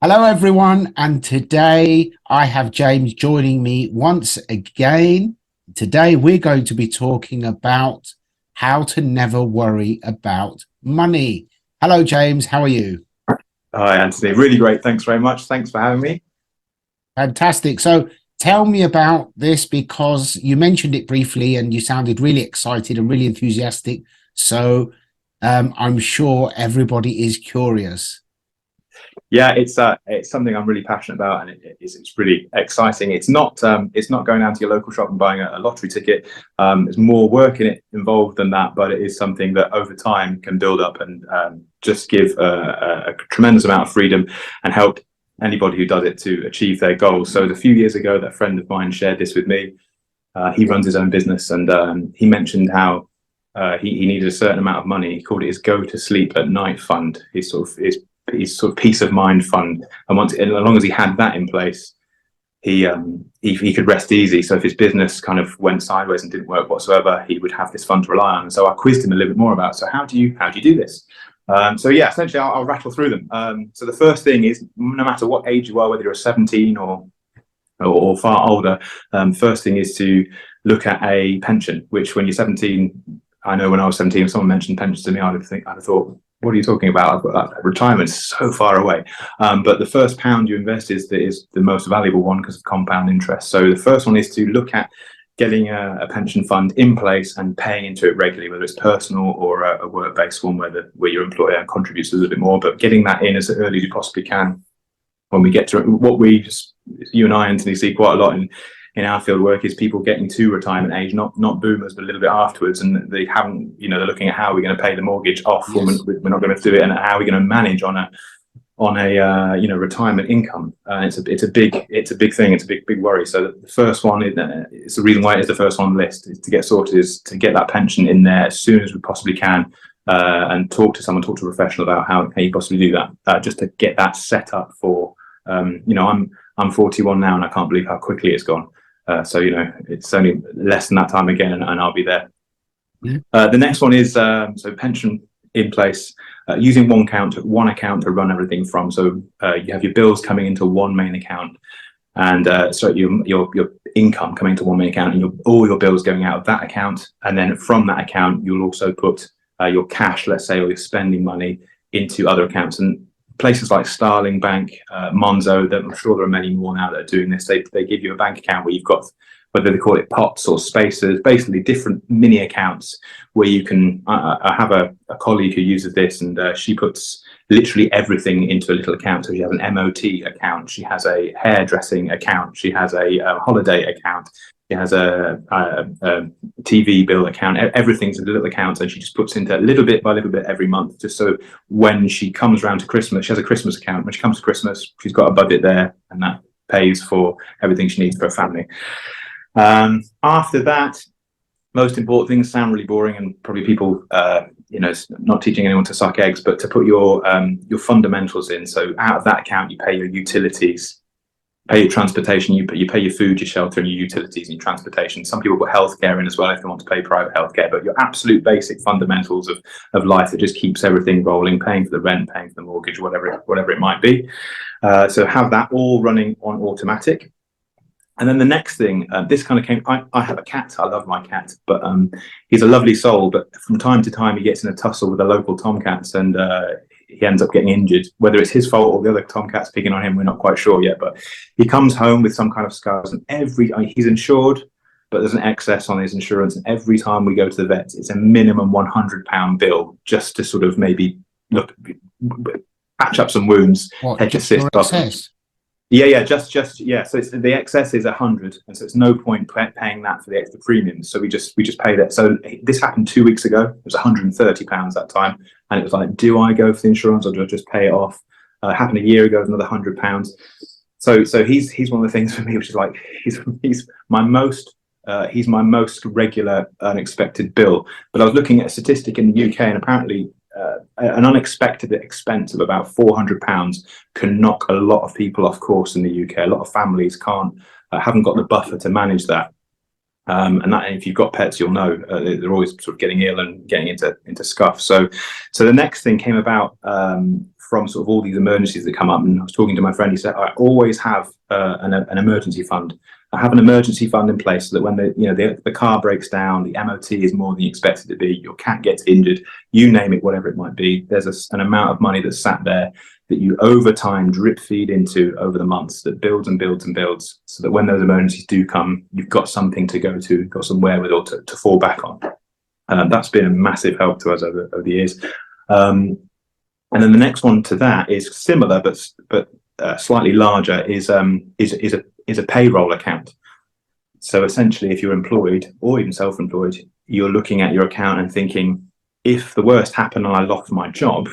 Hello, everyone, and today I have James joining me once again. Today we're going to be talking about how to never worry about money. Hello, James, how are you? Hi, Anthony. Really great. Thanks very much. Thanks for having me. Fantastic. So tell me about this because you mentioned it briefly and you sounded really excited and really enthusiastic. So I'm sure everybody is curious. Yeah, it's something I'm really passionate about, and it's really exciting. It's not going down to your local shop and buying a lottery ticket. There's more work in it involved than that, but it is something that over time can build up and just give a tremendous amount of freedom and help anybody who does it to achieve their goals. So a few years ago, that friend of mine shared this with me. He runs his own business, and he mentioned how he needed a certain amount of money. He called it his "go to sleep at night" fund. His sort of peace of mind fund. And as long as he had that in place, he could rest easy. So if his business kind of went sideways and didn't work whatsoever, he would have this fund to rely on. And so I quizzed him a little bit more about, so how do you do this? So yeah, essentially I'll rattle through them. So the first thing is, no matter what age you are, whether you're 17 or far older, first thing is to look at a pension, which when you're 17, I know when I was 17, if someone mentioned pensions to me, I'd have thought, what are you talking about? I've got that retirement so far away. But the first pound you invest is the most valuable one because of compound interest. So the first one is to look at getting a pension fund in place and paying into it regularly, whether it's personal or a work-based one where your employer contributes a little bit more, but getting that in as early as you possibly can. When we get to you and I, Anthony, see quite a lot in our field work is people getting to retirement age, not boomers, but a little bit afterwards, and they haven't, they're looking at how we're going to pay the mortgage off when Yes. we're not going to do it, and how we're going to manage on a retirement income. It's a big thing. It's a big worry. So the first one, it's the reason why it is the first one on the list, is to get sorted, is to get that pension in there as soon as we possibly can, and talk to a professional about how you possibly do that, just to get that set up for. I'm 41 now, and I can't believe how quickly it's gone. So it's only less than that time again, and I'll be there. Yeah. The next one is so pension in place, using one account to run everything from. So you have your bills coming into one main account, and so your income coming to one main account, and all your bills going out of that account, and then from that account you'll also put your cash, let's say, or your spending money into other accounts. And places like Starling Bank, Monzo, I'm sure there are many more now that are doing this. They give you a bank account where you've got, whether they call it pots or spaces, basically different mini accounts where you can. I have a colleague who uses this, and she puts literally everything into a little account. So she has an MOT account, she has a hairdressing account, she has a holiday account, she has a TV bill account. Everything's in a little account, and she just puts into little bit by little bit every month, just so when she comes around to Christmas, she has a Christmas account. When she comes to Christmas, she's got a budget there, and that pays for everything she needs for her family. After that, most important things sound really boring, and probably people, not teaching anyone to suck eggs, but to put your fundamentals in. So out of that account, you pay your utilities, pay your transportation, you pay your food, your shelter, and your utilities and your transportation. Some people put healthcare in as well if they want to pay private healthcare, but your absolute basic fundamentals of life that just keeps everything rolling, paying for the rent, paying for the mortgage, whatever it might be. So have that all running on automatic. And then the next thing, this kind of came. I have a cat. I love my cat, but he's a lovely soul. But from time to time, he gets in a tussle with the local tomcats, and he ends up getting injured. Whether it's his fault or the other tomcats picking on him, we're not quite sure yet. But he comes home with some kind of scars, and he's insured, but there's an excess on his insurance. And every time we go to the vet, it's a minimum £100 bill just to sort of maybe patch up some wounds, What, take a just your cyst off. excess? Yeah. So it's the excess is 100, and so it's no point paying that for the extra premiums. So we just pay that. So this happened 2 weeks ago. It was £130 that time, and it was like, do I go for the insurance or do I just pay it off? Happened a year ago, it was another £100. So he's one of the things for me, which is like he's my most regular unexpected bill. But I was looking at a statistic in the UK, and apparently an unexpected expense of about £400 can knock a lot of people off course in the UK. A lot of families haven't got the buffer to manage that. And if you've got pets, you'll know they're always sort of getting ill and getting into scuff. So the next thing came about from sort of all these emergencies that come up. And I was talking to my friend, he said, I always have an emergency fund. I have an emergency fund in place so that when the car breaks down, the MOT is more than you expect it to be, your cat gets injured, you name it, whatever it might be, there's an amount of money that's sat there that you over time drip feed into over the months, that builds and builds and builds, so that when those emergencies do come, you've got something to go to, you've got some wherewithal to fall back on. That's been a massive help to us over the years. And then the next one to that is similar but slightly larger, is a payroll account. So essentially, if you're employed or even self-employed, you're looking at your account and thinking, if the worst happened and I lost my job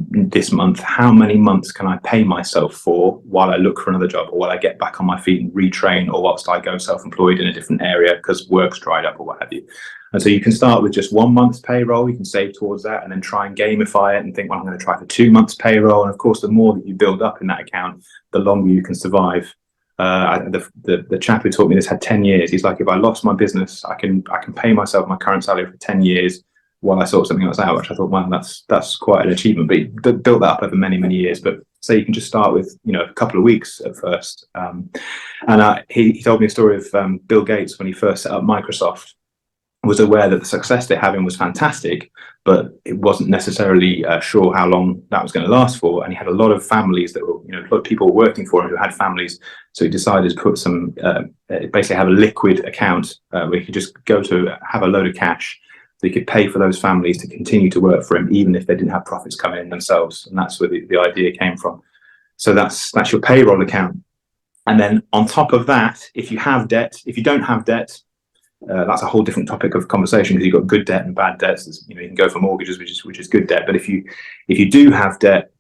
this month, how many months can I pay myself for while I look for another job, or while I get back on my feet and retrain, or whilst I go self-employed in a different area because work's dried up or what have you. And so you can start with just 1 month's payroll, you can save towards that, and then try and gamify it and think, well, I'm going to try for 2 months payroll. And of course, the more that you build up in that account, the longer you can survive. The chap who taught me this had 10 years. He's like, if I lost my business, I can pay myself my current salary for 10 years while I sort something else out, which I thought, wow, that's quite an achievement. But he built that up over many, many years. But so you can just start with, a couple of weeks at first. He told me a story of Bill Gates when he first set up Microsoft. Was aware that the success they're having was fantastic, but it wasn't necessarily sure how long that was going to last for. And he had a lot of families that were, a lot of people working for him who had families. So he decided to put some, basically have a liquid account where he could just go to have a load of cash. So he could pay for those families to continue to work for him, even if they didn't have profits coming in themselves. And that's where the idea came from. So that's your payroll account. And then on top of that, if you don't have debt, that's a whole different topic of conversation, because you've got good debt and bad debts. You can go for mortgages, which is good debt. But if you do have debt,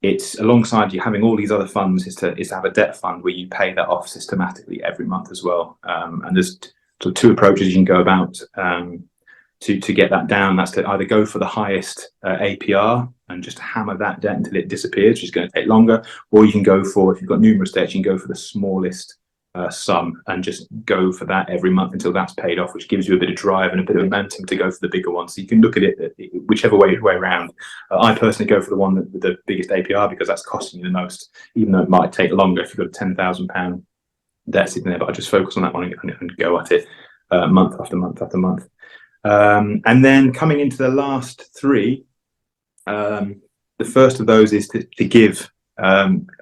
it's alongside you having all these other funds is to have a debt fund where you pay that off systematically every month as well. And there's sort of two approaches you can go about to get that down. That's to either go for the highest APR and just hammer that debt until it disappears, which is going to take longer, or you can go for, if you've got numerous debts, you can go for the smallest sum and just go for that every month until that's paid off, which gives you a bit of drive and a bit of momentum to go for the bigger one. So you can look at it whichever way around. I personally go for the one with the biggest APR, because that's costing you the most, even though it might take longer. If you've got a £10,000 debt sitting there, but I just focus on that one and go at it month after month after month. And then coming into the last three, the first of those is to give,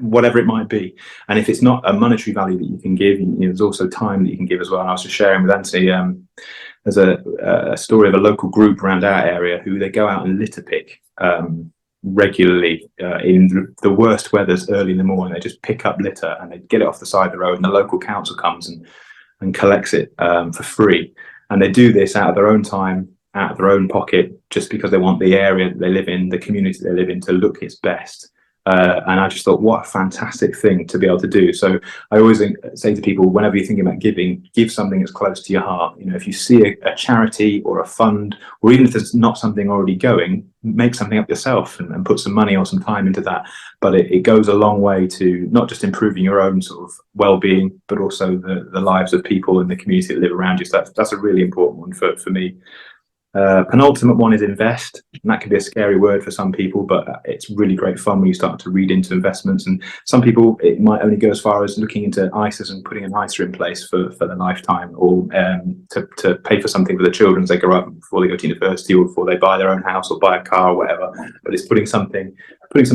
whatever it might be. And if it's not a monetary value that you can give, there's also time that you can give as well. And I was just sharing with Anthony, there's a story of a local group around our area who they go out and litter pick regularly in the worst weathers early in the morning. They just pick up litter and they get it off the side of the road, and the local council comes and collects it for free. And they do this out of their own time, out of their own pocket, just because they want the area that they live in, the community they live in, to look its best. And I just thought, what a fantastic thing to be able to do. So I always say to people, whenever you're thinking about giving, give something that's close to your heart. If you see a charity or a fund, or even if there's not something already going, make something up yourself and put some money or some time into that. But it goes a long way to not just improving your own sort of well-being, but also the lives of people in the community that live around you. So that's a really important one for me. Penultimate one is invest, and that can be a scary word for some people, but it's really great fun when you start to read into investments. And some people, it might only go as far as looking into ISAs and putting an ISA in place for their lifetime, or to pay for something for their children as they grow up, before they go to university, or before they buy their own house or buy a car or whatever. But it's putting some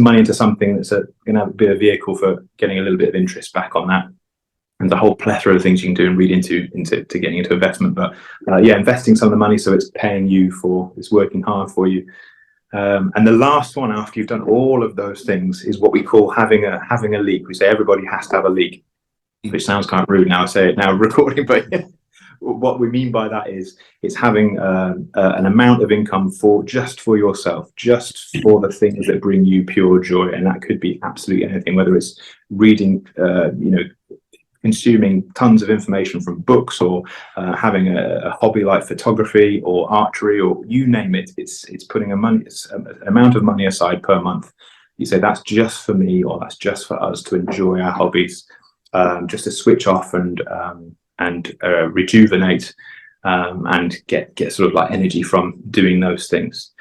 money into something that's going to have a bit of vehicle for getting a little bit of interest back on that. And the whole plethora of things you can do and read into getting into investment. But investing some of the money so it's paying you for, it's working hard for you. And the last one, after you've done all of those things, is what we call having a leak. We say everybody has to have a leak, which sounds kind of rude now I say it now recording, but what we mean by that is it's having an amount of income just for yourself, just for the things that bring you pure joy. And that could be absolutely anything, whether it's reading, consuming tons of information from books, or having a hobby like photography or archery, or you name it. It's putting an amount of money aside per month. You say, that's just for me, or that's just for us to enjoy our hobbies, just to switch off and rejuvenate, and get sort of like energy from doing those things.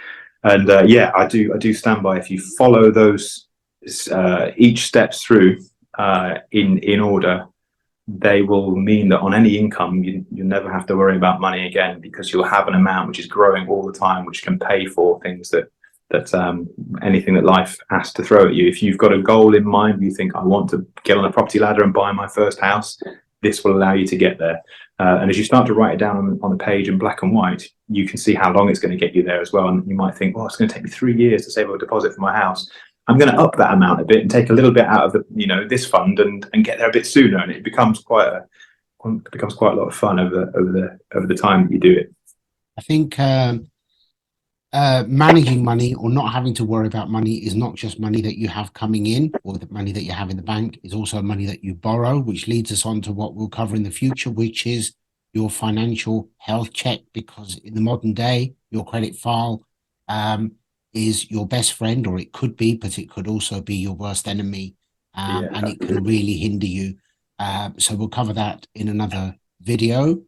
And yeah, I do stand by. If you follow those each steps through in order, they will mean that on any income, you never have to worry about money again, because you'll have an amount which is growing all the time, which can pay for things that anything that life has to throw at you. If you've got a goal in mind, you think, I want to get on a property ladder and buy my first house, this will allow you to get there. And as you start to write it down on a page in black and white, you can see how long it's going to get you there as well. And you might think, well, it's going to take me 3 years to save up a deposit for my house. I'm going to up that amount a bit and take a little bit out of the, this fund and get there a bit sooner. And it becomes quite a lot of fun over the time that you do it. I think managing money, or not having to worry about money, is not just money that you have coming in or the money that you have in the bank. It's also money that you borrow, which leads us on to what we'll cover in the future, which is your financial health check. Because in the modern day, your credit file is your best friend, or it could be, but it could also be your worst enemy, and it can really hinder you. So we'll cover that in another video.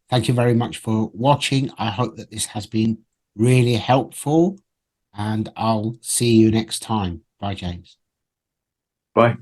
Thank you very much for watching. I hope that this has been really helpful, and I'll see you next time. Bye, James. Bye.